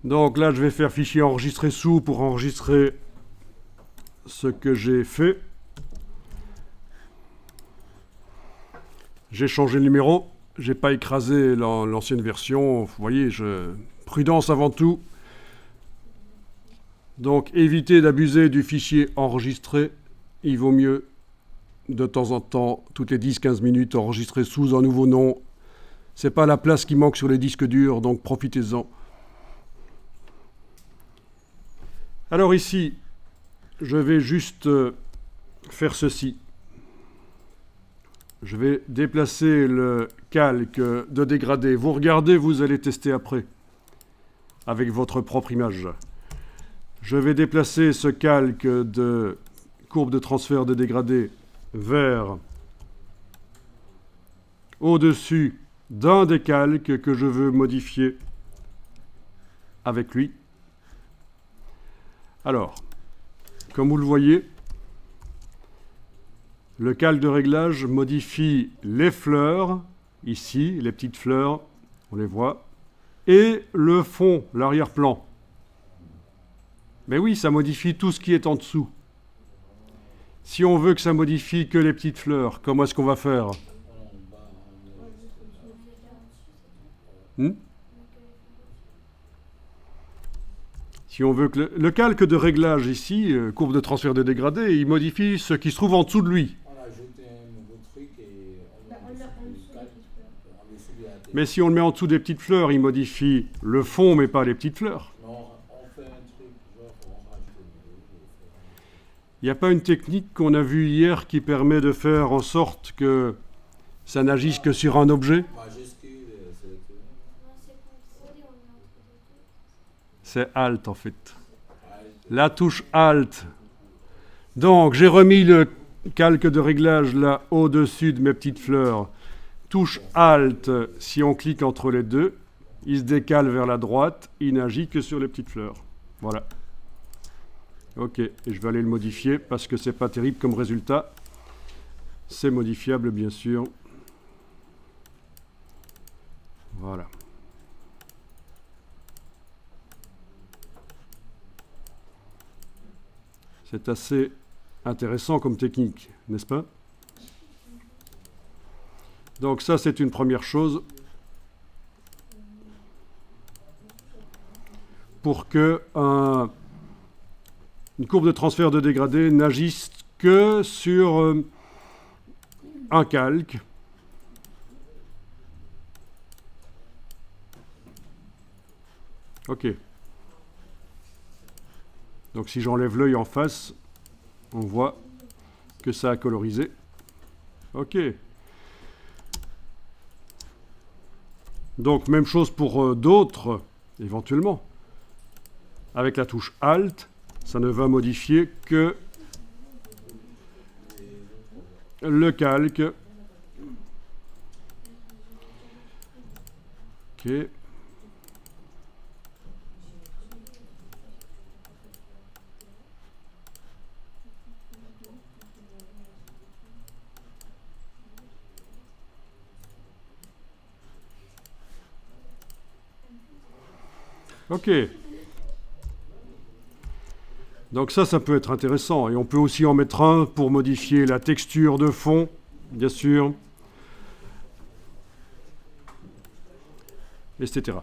Donc là, je vais faire fichier enregistré sous pour enregistrer ce que j'ai fait. J'ai changé le numéro. J'ai pas écrasé l'ancienne version. Vous voyez, prudence avant tout. Donc, évitez d'abuser du fichier enregistré. Il vaut mieux, de temps en temps, toutes les 10-15 minutes, enregistrer sous un nouveau nom. C'est pas la place qui manque sur les disques durs, donc profitez-en. Alors ici, je vais juste faire ceci. Je vais déplacer le calque de dégradé. Vous regardez, vous allez tester après, avec votre propre image. Je vais déplacer ce calque de courbe de transfert de dégradé vers au-dessus d'un des calques que je veux modifier avec lui. Alors, comme vous le voyez, le calque de réglage modifie les fleurs, ici, les petites fleurs, on les voit, et le fond, l'arrière-plan. Mais oui, ça modifie tout ce qui est en dessous. Si on veut que ça modifie que les petites fleurs, comment est-ce qu'on va faire ? Si on veut que le calque de réglage ici, courbe de transfert de dégradé, il modifie ce qui se trouve en dessous de lui. Mais si on le met en dessous des petites fleurs, il modifie le fond, mais pas les petites fleurs. Il n'y a pas une technique qu'on a vue hier qui permet de faire en sorte que ça n'agisse que sur un objet ? C'est Alt en fait. La touche Alt. Donc j'ai remis le calque de réglage là au-dessus de mes petites fleurs. Touche Alt, si on clique entre les deux, il se décale vers la droite, il n'agit que sur les petites fleurs. Voilà. Ok, et je vais aller le modifier parce que c'est pas terrible comme résultat. C'est modifiable bien sûr. Voilà. C'est assez intéressant comme technique, n'est-ce pas ? Donc ça, c'est une première chose. Pour que une courbe de transfert de dégradé n'agisse que sur un calque. Ok. Donc si j'enlève l'œil en face, on voit que ça a colorisé. Ok. Donc même chose pour d'autres, éventuellement. Avec la touche Alt, ça ne va modifier que le calque. Ok. Ok. Donc ça peut être intéressant. Et on peut aussi en mettre un pour modifier la texture de fond, bien sûr, etc.